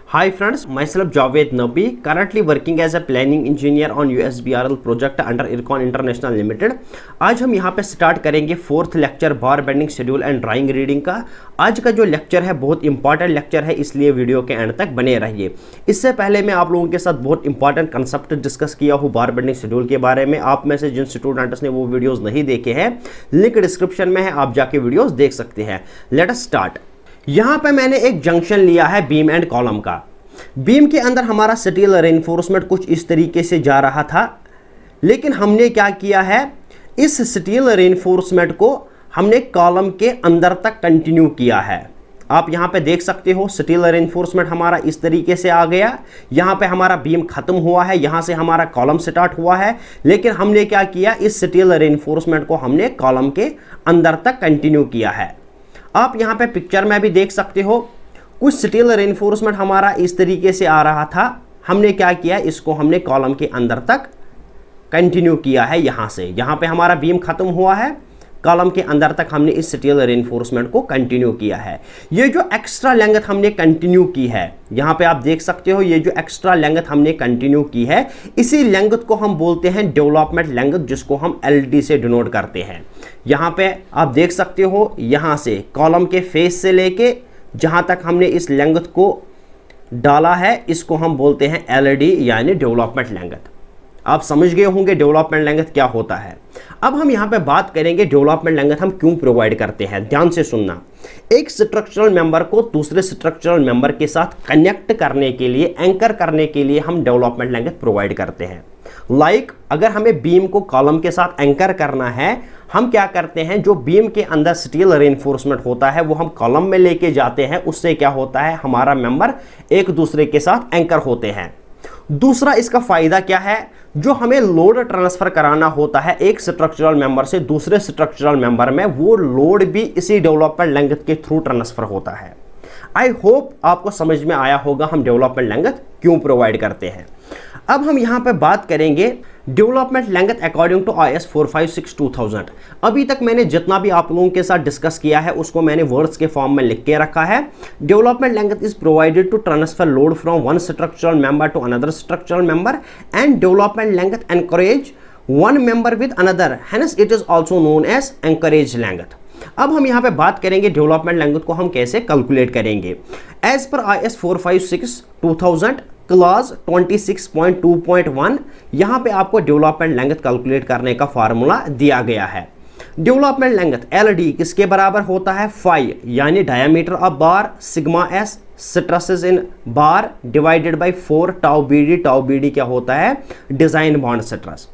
Hi friends, myself Javed Nabi, currently working as a planning engineer on USBRL project under IRCON International Limited। आज हम यहाँ पे start करेंगे fourth lecture bar bending schedule and drawing reading का। आज का जो लेक्चर है बहुत इंपॉर्टेंट लेक्चर है, इसलिए वीडियो के एंड तक बने रहिए। इससे पहले मैं आप लोगों के साथ बहुत इंपॉर्टेंट कंसेप्ट डिस्कस किया हूँ बार बेंडिंग शेड्यूल के बारे में। आप में से जिन स्टूडेंट्स ने वो वीडियोज़ नहीं देखे हैं, लिंक डिस्क्रिप्शन में है, आप जाके वीडियोज़ देख सकते हैं। Let us start. यहाँ पे मैंने एक जंक्शन लिया है बीम एंड कॉलम का। बीम के अंदर हमारा स्टील रेनफोर्समेंट कुछ इस तरीके से जा रहा था, लेकिन हमने क्या किया है, इस स्टील रेनफोर्समेंट को हमने कॉलम के अंदर तक कंटिन्यू किया है। आप यहाँ पे देख सकते हो स्टील रेनफोर्समेंट हमारा इस तरीके से आ गया। यहाँ पे हमारा बीम खत्म हुआ है, यहाँ से हमारा कॉलम स्टार्ट हुआ है, लेकिन हमने क्या किया, इस स्टील रेनफोर्समेंट को हमने कॉलम के अंदर तक कंटिन्यू किया है। आप यहाँ पे पिक्चर में भी देख सकते हो, कुछ स्टील रेनफोर्समेंट हमारा इस तरीके से आ रहा था। हमने क्या किया, इसको हमने कॉलम के अंदर तक कंटिन्यू किया है। यहाँ से यहाँ पे हमारा बीम खत्म हुआ है, कॉलम के अंदर तक हमने इस स्टील रेनफोर्समेंट को कंटिन्यू किया है। ये जो एक्स्ट्रा लेंथ हमने कंटिन्यू की है, यहाँ पे आप देख सकते हो, ये जो एक्स्ट्रा लेंथ हमने कंटिन्यू की है, इसी लेंथ को हम बोलते हैं डेवलपमेंट लेंथ, जिसको हम LD से डिनोट करते हैं। यहाँ पे आप देख सकते हो, यहाँ से कॉलम के फेस से लेके जहाँ तक हमने इस लेंथ को डाला है, इसको हम बोलते हैं LD यानी डेवलपमेंट लेंथ। आप समझ गए होंगे डेवलपमेंट लेंथ क्या होता है। अब हम यहाँ पे बात करेंगे डेवलपमेंट लेंथ हम क्यों प्रोवाइड करते हैं। ध्यान से सुनना। एक स्ट्रक्चरल मेंबर को दूसरे स्ट्रक्चरल मेंबर के साथ कनेक्ट करने के लिए, एंकर करने के लिए हम डेवलपमेंट लेंथ प्रोवाइड करते हैं। अगर हमें बीम को कॉलम के साथ एंकर करना है, हम क्या करते हैं, जो बीम के अंदर स्टील रेनफोर्समेंट होता है वो हम कॉलम में लेके जाते हैं। उससे क्या होता है, हमारा मेंबर एक दूसरे के साथ एंकर होते हैं। दूसरा इसका फायदा क्या है, जो हमें लोड ट्रांसफर कराना होता है एक स्ट्रक्चरल मेंबर से दूसरे स्ट्रक्चरल मेंबर में, वो लोड भी इसी डेवलपमेंट लेंथ के थ्रू ट्रांसफर होता है। आई होप आपको समझ में आया होगा हम डेवलपमेंट लेंथ क्यों प्रोवाइड करते हैं। अब हम यहाँ पे बात करेंगे development length according to IS 456-2000। अभी तक मैंने जितना भी आप लोगों के साथ डिस्कस किया है उसको मैंने वर्ड्स के फॉर्म में लिख के रखा है। Development length is provided to transfer load from one structural member to another structural member, and development length anchorage one member with another, hence it is also known as anchorage length. अब हम यहाँ पे बात करेंगे development length को हम कैसे calculate करेंगे। एज पर IS 456-2000 क्लॉज 26.2.1, यहाँ पे आपको डेवलपमेंट लेंथ कैलकुलेट करने का फार्मूला दिया गया है। डेवलपमेंट लेंथ LD किसके बराबर होता है, फाई यानी diameter of bar, sigma S stresses in bar divided by 4 tau BD। Tau BD क्या होता है, डिजाइन बॉन्ड स्ट्रेस।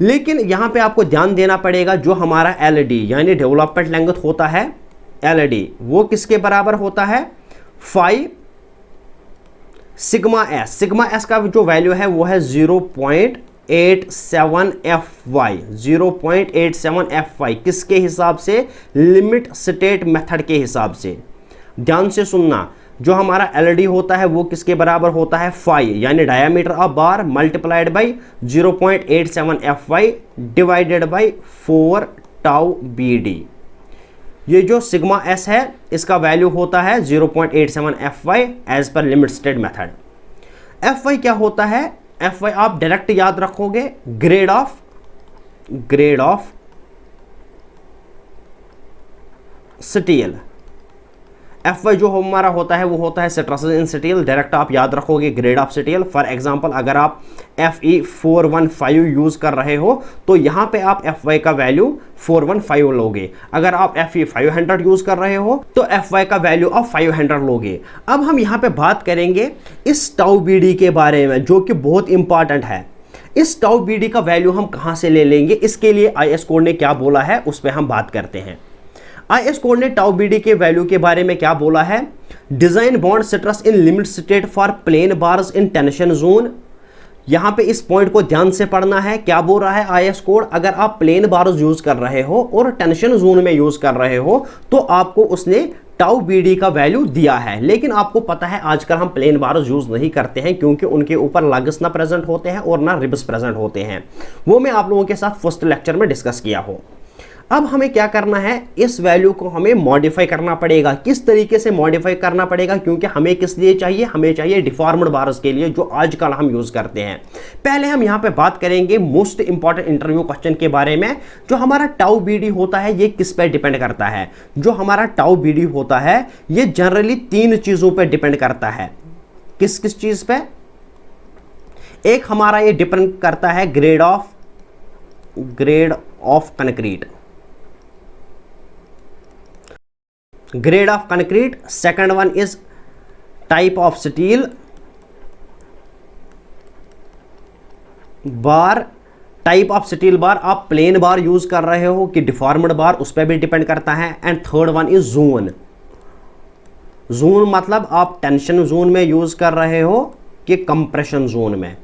लेकिन यहाँ पे आपको ध्यान देना पड़ेगा, जो हमारा LD यानी डेवलपमेंट लेंथ होता है LD, वो किसके बराबर होता है, phi sigma S। Sigma S का जो वैल्यू है वो है 0.87 FY। 0.87 FY किसके हिसाब से, लिमिट स्टेट मेथड के हिसाब से। ध्यान से सुनना, जो हमारा LD होता है वो किसके बराबर होता है, फाई यानी diameter of bar multiplied by 0.87 FY divided by 4 tau BD। ये जो सिग्मा S है इसका वैल्यू होता है 0.87 FY as per limit state method. FY क्या होता है, FY आप डायरेक्ट याद रखोगे, ग्रेड ऑफ स्टील। FY जो हमारा होता है वो होता है स्ट्रेसेस इन स्टील, डायरेक्ट आप याद रखोगे grade of steel. For example अगर आप FE 415 यूज कर रहे हो तो यहाँ पे आप FY का वैल्यू 415 लोगे। अगर आप FE 500 यूज कर रहे हो तो FY का वैल्यू आप 500 लोगे। अब हम यहाँ पे बात करेंगे इस टाउ BD के बारे में, जो कि बहुत इंपॉर्टेंट है। इस टाउ BD का वैल्यू हम कहाँ से ले लेंगे, इसके लिए IS कोड ने क्या बोला है उस पर हम बात करते हैं। IS कोड ने टाउ BD के वैल्यू के बारे में क्या बोला है, design bond stress in limit state for plain bars in tension zone. यहाँ पे इस पॉइंट को ध्यान से पढ़ना है। क्या बोल रहा है IS कोड, अगर आप प्लेन बार्स यूज कर रहे हो और टेंशन जोन में यूज कर रहे हो तो आपको उसने टाउ BD का वैल्यू दिया है। लेकिन आपको पता है आजकल हम प्लेन बार्स यूज नहीं करते हैं, क्योंकि उनके ऊपर लग्स ना प्रेजेंट होते हैं और ना रिब्स प्रेजेंट होते हैं। वो मैं आप लोगों के साथ फर्स्ट लेक्चर में डिस्कस किया हो। अब हमें क्या करना है, इस वैल्यू को हमें मॉडिफाई करना पड़ेगा। किस तरीके से मॉडिफाई करना पड़ेगा, क्योंकि हमें किस लिए चाहिए, हमें चाहिए डिफॉर्म्ड बार्स के लिए, जो आजकल हम यूज करते हैं। पहले हम यहां पे बात करेंगे मोस्ट इंपॉर्टेंट इंटरव्यू क्वेश्चन के बारे में। जो हमारा टाउ बीडी होता है ये किस पे डिपेंड करता है। जो हमारा टाउ बीडी होता है ये जनरली 3 चीजों पे डिपेंड करता है। किस किस चीज पे? एक हमारा ये डिपेंड करता है grade of concrete, grade of concrete. Second one is type of steel, bar, type of steel bar, आप प्लेन बार यूज कर रहे हो कि डिफॉर्म्ड बार, उस पर भी डिपेंड करता है। And third one is zone. Zone मतलब आप टेंशन जोन में यूज कर रहे हो कि कंप्रेशन जोन में।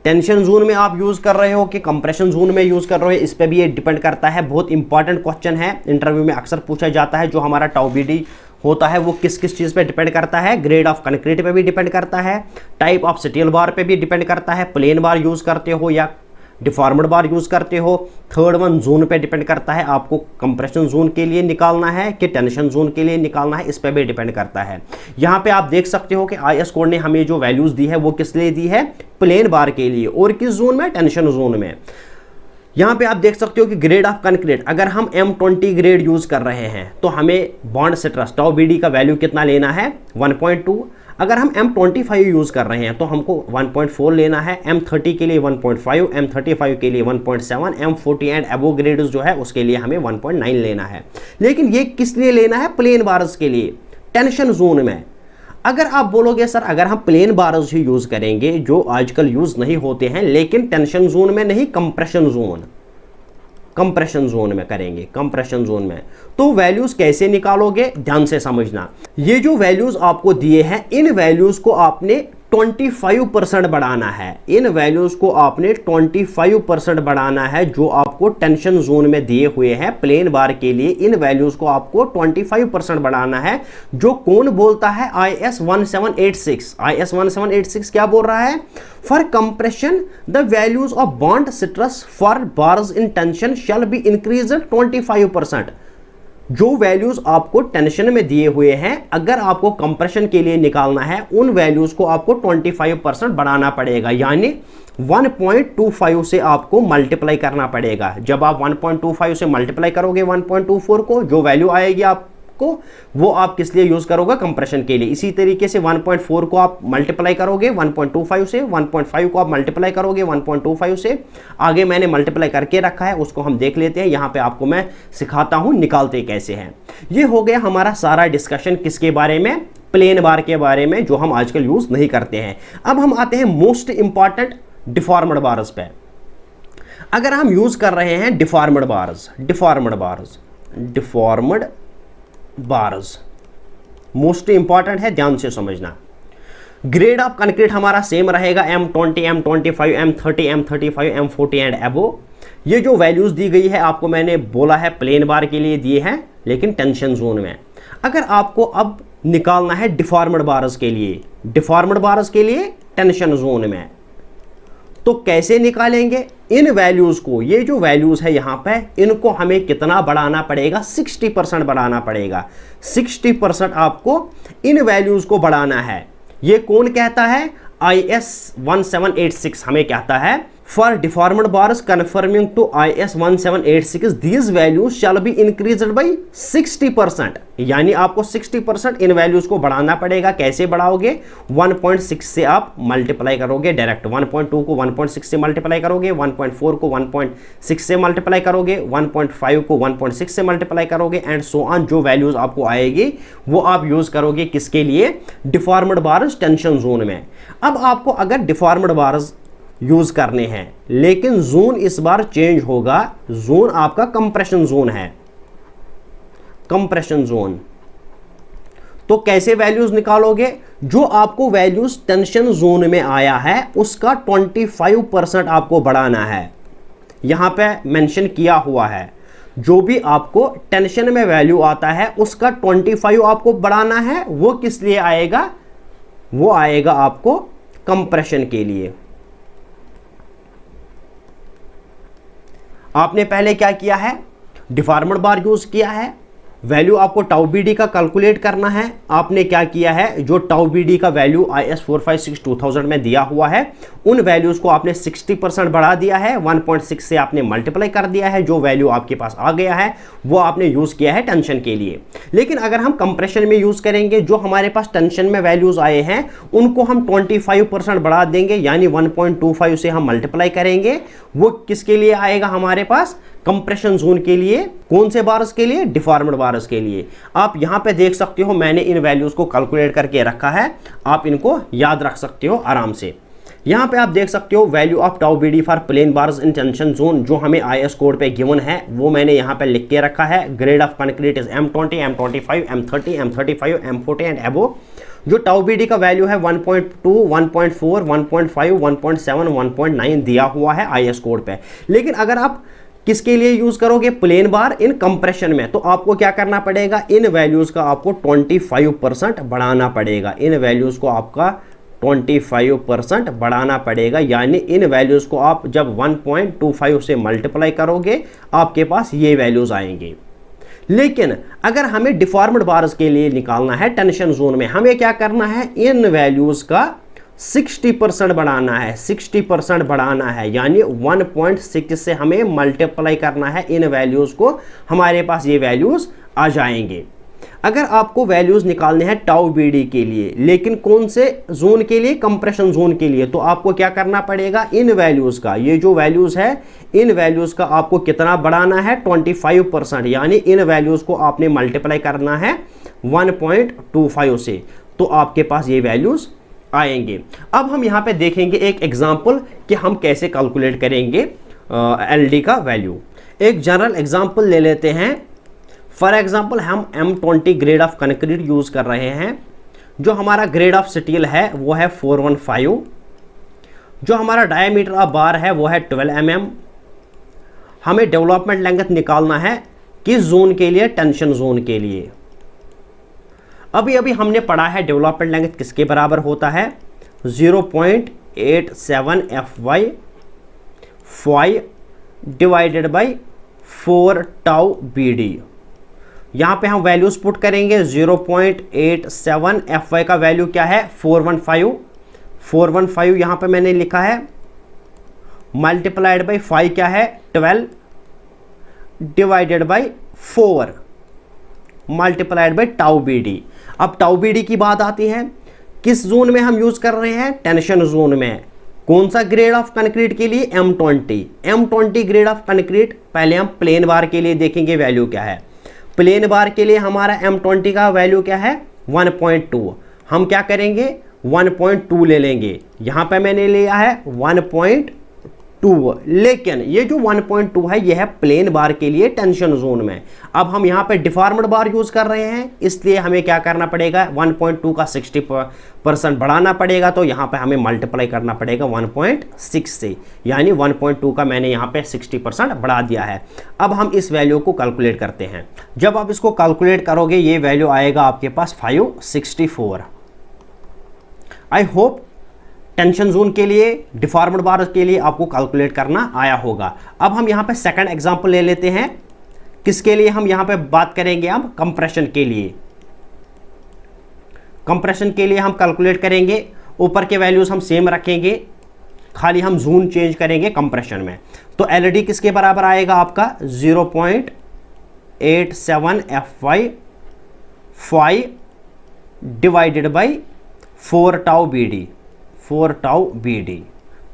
टेंशन जोन में आप यूज कर रहे हो कि कंप्रेशन जोन में यूज कर रहे हो, इस पे भी ये डिपेंड करता है। बहुत इंपॉर्टेंट क्वेश्चन है, इंटरव्यू में अक्सर पूछा जाता है। जो हमारा टाउ बीडी होता है वो किस किस चीज पे डिपेंड करता है, ग्रेड ऑफ कंक्रीट पे भी डिपेंड करता है, टाइप ऑफ स्टील बार पे भी डिपेंड करता है, प्लेन बार यूज करते हो या डिफॉर्म्ड बार यूज करते हो। थर्ड वन जोन पे डिपेंड करता है, आपको कंप्रेशन जोन के लिए निकालना है कि टेंशन जोन के लिए निकालना है, इस पे भी डिपेंड करता है। यहां पे आप देख सकते हो कि आईएस कोड ने हमें जो वैल्यूज दी है वो किस लिए दी है, प्लेन बार के लिए, और किस जोन में, टेंशन जोन में। यहां पे आप देख सकते हो कि ग्रेड ऑफ कंक्रीट, अगर हम M20 ग्रेड यूज कर रहे हैं तो हमें बॉन्ड स्ट्रेस टाउ बीडी का वैल्यू कितना लेना है, 1.2। अगर हम M25 यूज कर रहे हैं तो हमको 1.4 लेना है, M30 के लिए 1.5, M35 के लिए 1.7, M40 एंड अबो ग्रेड जो है उसके लिए हमें 1.9 लेना है। लेकिन ये किस लिए लेना है, प्लेन बार्स के लिए, टेंशन जोन में। अगर आप बोलोगे सर अगर हम प्लेन बार्स ही यूज करेंगे जो आजकल यूज नहीं होते हैं, लेकिन टेंशन जोन में नहीं, कंप्रेशन जोन में करेंगे, कंप्रेशन जोन में, तो वैल्यूज कैसे निकालोगे, ध्यान से समझना। ये जो वैल्यूज आपको दिए हैं इन वैल्यूज को आपने 25% बढ़ाना है। इन वैल्यूज को आपने 25% बढ़ाना है जो आपको टेंशन जोन में दिए हुए हैं प्लेन बार के लिए। इन वैल्यूज को आपको 25% बढ़ाना है। जो कौन बोलता है, IS 1786। IS 1786 क्या बोल रहा है, for compression the values of bond stress for bars in tension shall be increase 25%। जो वैल्यूज आपको टेंशन में दिए हुए हैं, अगर आपको कंप्रेशन के लिए निकालना है उन वैल्यूज को आपको 25% बढ़ाना पड़ेगा, यानी 1.25 से आपको मल्टीप्लाई करना पड़ेगा। जब आप 1.25 से मल्टीप्लाई करोगे 1.24 को, जो वैल्यू आएगी आपको वो आप किस लिए यूज करोगे, कंप्रेशन के लिए। इसी तरीके से 1.4 को आप मल्टीप्लाई करोगे 1.25 से, 1.5 को आप मल्टीप्लाई करोगे 1.25 से। आगे मैंने मल्टीप्लाई करके रखा है, उसको हम देख लेते हैं। यहां पे आपको मैं सिखाता हूं निकालते कैसे हैं। ये हो गया हमारा सारा डिस्कशन किसके बारे में, प्लेन बार के बारे में, जो हम आजकल यूज नहीं करते हैं। अब हम आते हैं मोस्ट इंपॉर्टेंट डिफॉर्म्ड बार्स पे। अगर हम यूज कर रहे हैं डिफॉर्म्ड बार्स मोस्ट इंपॉर्टेंट है, ध्यान से समझना। ग्रेड ऑफ कंक्रीट हमारा सेम रहेगा, M20, M25, M30, M35, M40 and above. ये जो वैल्यूज दी गई है आपको मैंने बोला है प्लेन बार के लिए दिए हैं, लेकिन टेंशन जोन में। अगर आपको अब निकालना है डिफॉर्म्ड बार्स के लिए टेंशन जोन में, तो कैसे निकालेंगे इन वैल्यूज को। ये जो वैल्यूज है यहां पे, इनको हमें कितना बढ़ाना पड़ेगा, 60% बढ़ाना पड़ेगा। 60% आपको इन वैल्यूज को बढ़ाना है। ये कौन कहता है, IS 1786 हमें कहता है, for deformed bars conforming to IS 1786 these values shall be increased by 60%। यानी आपको 60% इन वैल्यूज को बढ़ाना पड़ेगा। कैसे बढ़ाओगे, 1.6 से आप मल्टीप्लाई करोगे डायरेक्ट, 1.2 को 1.6 से मल्टीप्लाई करोगे, 1.4 को 1.6 से मल्टीप्लाई करोगे, 1.5 को 1.6 से मल्टीप्लाई करोगे, एंड सो ऑन। जो वैल्यूज आपको आएगी वो आप यूज करोगे किसके लिए, डिफॉर्म्ड बार्स टेंशन जोन में। अब आपको अगर डिफॉर्म्ड बार्स यूज करने हैं, लेकिन जोन इस बार चेंज होगा। जोन आपका कंप्रेशन जोन है, कंप्रेशन जोन। तो कैसे वैल्यूज निकालोगे, जो आपको वैल्यूज टेंशन जोन में आया है उसका 25% आपको बढ़ाना है। यहां पे मेंशन किया हुआ है, जो भी आपको टेंशन में वैल्यू आता है उसका 25 आपको बढ़ाना है। वो किस लिए आएगा, वो आएगा आपको कंप्रेशन के लिए। आपने पहले क्या किया है, डिफॉर्मेड बार यूज किया है, वैल्यू आपको टाउ बी डी का कैलकुलेट करना है। आपने क्या किया है, जो टाउ बी डी का वैल्यू IS 456-2000 में दिया हुआ है उन वैल्यूज को आपने 60% बढ़ा दिया है, 1.6 से आपने मल्टीप्लाई कर दिया है, जो वैल्यू आपके पास आ गया है वो आपने यूज किया है टेंशन के लिए। लेकिन अगर हम कंप्रेशन में यूज करेंगे, जो हमारे पास टेंशन में वैल्यूज आए हैं उनको हम 25% बढ़ा देंगे, यानी 1.25 से हम मल्टीप्लाई करेंगे। वो किसके लिए आएगा हमारे पास, कंप्रेशन जोन के लिए। कौन से बार्स के लिए, डिफॉर्मेड बार्स के लिए। आप यहां पे देख सकते हो मैंने इन वैल्यूज को कैलकुलेट करके रखा है, आप इनको याद रख सकते हो आराम से। यहां पे आप देख सकते हो value of tau B D for plain bars in tension zone, जो हमें IS कोड पे गिवन है वो मैंने यहां पे लिख के रखा है। Grade of concrete is M20, M25, M30, M35, M40 and above. जो टाउ बी डी का वैल्यू है 1.2, 1.4, 1.5, 1.7, 1.9 दिया हुआ है IS कोड पे। लेकिन अगर आप किसके लिए यूज करोगे, प्लेन बार इन कंप्रेशन में, तो आपको क्या करना पड़ेगा, इन वैल्यूज का आपको 25% बढ़ाना पड़ेगा। इन वैल्यूज को आपका 25% बढ़ाना पड़ेगा, यानी इन वैल्यूज को आप जब 1.25 से मल्टीप्लाई करोगे आपके पास ये वैल्यूज आएंगे। लेकिन अगर हमें डिफॉर्मेड बार्स के लिए निकालना है टेंशन जोन में, हमें क्या करना है, इन वैल्यूज का 60% बढ़ाना है, 60% बढ़ाना है, यानी 1.6 से हमें मल्टीप्लाई करना है इन वैल्यूज को, हमारे पास ये वैल्यूज आ जाएंगे। अगर आपको वैल्यूज निकालने हैं टाउ बी डी के लिए, लेकिन कौन से जोन के लिए, कंप्रेशन जोन के लिए, तो आपको क्या करना पड़ेगा, इन वैल्यूज का, ये जो वैल्यूज है इन वैल्यूज का आपको कितना बढ़ाना है, 25%, यानी इन वैल्यूज को आपने मल्टीप्लाई करना है 1.25 से, तो आपके पास ये वैल्यूज आएंगे। अब हम यहां पे देखेंगे एक एग्जांपल कि हम कैसे कैलकुलेट करेंगे LD का वैल्यू। एक जनरल एग्जांपल ले लेते हैं। फॉर एग्जांपल हम M20 grade of concrete use कर रहे हैं। जो हमारा ग्रेड ऑफ स्टील है वो है 415। जो हमारा डायमीटर ऑफ बार है वो है 12 mm। हमें डेवलपमेंट लेंथ निकालना है किस जोन के लिए, टेंशन जोन के लिए। अभी अभी हमने पढ़ा है डेवलपमेंट लेंथ किसके बराबर होता है, 0.87 FY5 divided by 4 tau B D. यहाँ पे हम वैल्यूज पुट करेंगे। 0.87 FY का वैल्यू क्या है, 415 यहाँ पे मैंने लिखा है, मल्टीप्लाइड बाई 5 क्या है, 12 divided by 4 multiplied by tau B D. अब टाउ बी डी की बात आती है, किस जोन में हम यूज कर रहे हैं, टेंशन जोन में। कौन सा ग्रेड ऑफ कंक्रीट के लिए, M20 ग्रेड ऑफ कंक्रीट। पहले हम प्लेन बार के लिए देखेंगे वैल्यू क्या है। प्लेन बार के लिए हमारा M20 का वैल्यू क्या है, 1.2। हम क्या करेंगे, 1.2 ले लेंगे। यहां पे मैंने लिया है 1.2, लेकिन ये जो 1.2 है ये है प्लेन बार के लिए टेंशन जोन में। अब हम यहाँ पे डिफॉर्मेड बार यूज कर रहे हैं, इसलिए हमें क्या करना पड़ेगा, 1.2 का 60% बढ़ाना पड़ेगा, तो यहाँ पे हमें मल्टीप्लाई करना पड़ेगा 1.6 से, यानी 1.2 का मैंने यहाँ पे 60% बढ़ा दिया है। अब हम इस वैल्यू को कैलकुलेट करते हैं। जब आप इसको कैलकुलेट करोगे ये वैल्यू आएगा आपके पास 564। आई होप टेंशन जोन के लिए, डिफॉर्मेड बार के लिए आपको कैलकुलेट करना आया होगा। अब हम यहाँ पे सेकंड एग्जांपल ले लेते हैं। किसके लिए हम यहाँ पे बात करेंगे, अब कंप्रेशन के लिए। कंप्रेशन के लिए हम कैलकुलेट करेंगे, ऊपर के वैल्यूज हम सेम रखेंगे, खाली हम जोन चेंज करेंगे कंप्रेशन में। तो LD किसके बराबर आएगा आपका, 0.87 FY5 divided by 4 tau B D, 4 tau B D.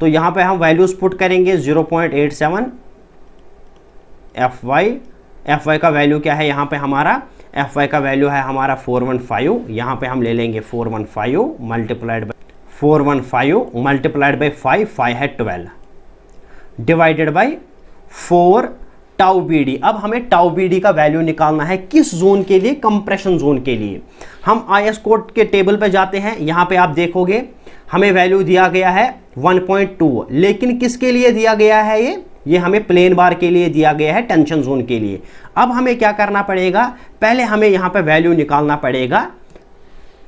तो यहाँ पे हम वैल्यूज पुट करेंगे। 0.87 FY का वैल्यू क्या है, यहाँ पे हमारा FY का वैल्यू है हमारा 415। यहाँ पे हम ले लेंगे 415 मल्टीप्लाइड बाई 5 है 12 divided by 4 tau B D. अब हमें टाउ बी डी का वैल्यू निकालना है किस जोन के लिए, कंप्रेशन जोन के लिए। हम IS कोड के टेबल पे जाते हैं, यहाँ पे आप देखोगे हमें वैल्यू दिया गया है 1.2, लेकिन किसके लिए दिया गया है, ये हमें प्लेन बार के लिए दिया गया है, टेंशन जोन के लिए। अब हमें क्या करना पड़ेगा, पहले हमें यहाँ पे वैल्यू निकालना पड़ेगा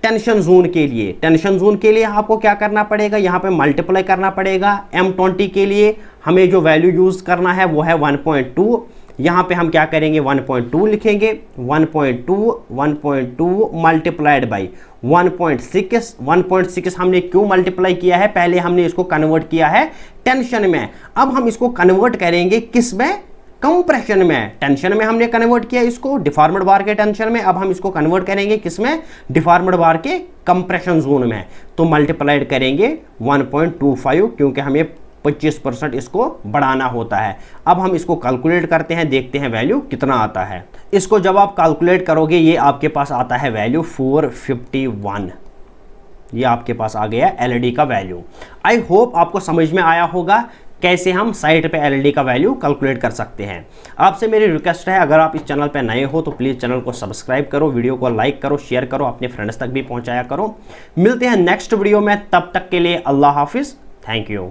टेंशन जोन के लिए, टेंशन जोन के लिए आपको क्या करना पड़ेगा, यहाँ पे मल्टीप्लाई करना पड़ेगा। M20 के लिए हमें जो वैल्यू यूज करना है वो है 1.2, यहाँ पे हम क्या करेंगे 1.2 लिखेंगे, 1.2 मल्टीप्लाइड बाई 1.6। 1.6 हमने क्यों मल्टीप्लाई किया है, पहले हमने इसको कन्वर्ट किया है टेंशन में, अब हम इसको कन्वर्ट करेंगे किस में, कंप्रेशन में। टेंशन में हमने कन्वर्ट किया इसको डिफॉर्म्ड बार के टेंशन में, अब हम इसको कन्वर्ट करेंगे किसमें, डिफॉर्म्ड बार के कंप्रेशन जोन में। तो मल्टीप्लाइड करेंगे 1.25 क्योंकि हमें 25% इसको बढ़ाना होता है। अब हम इसको कैलकुलेट करते हैं, देखते हैं वैल्यू कितना आता है। इसको जब आप कैलकुलेट करोगे ये आपके पास आता है वैल्यू 451, ये आपके पास आ गया एलईडी का वैल्यू। आई होप आपको समझ में आया होगा कैसे हम साइट पे एलईडी का वैल्यू कैलकुलेट कर सकते हैं। आपसे मेरी रिक्वेस्ट है, अगर आप इस चैनल पे नए हो तो प्लीज़ चैनल को सब्सक्राइब करो, वीडियो को लाइक करो, शेयर करो, अपने फ्रेंड्स तक भी पहुंचाया करो। मिलते हैं नेक्स्ट वीडियो में, तब तक के लिए अल्लाह हाफिज़, थैंक यू।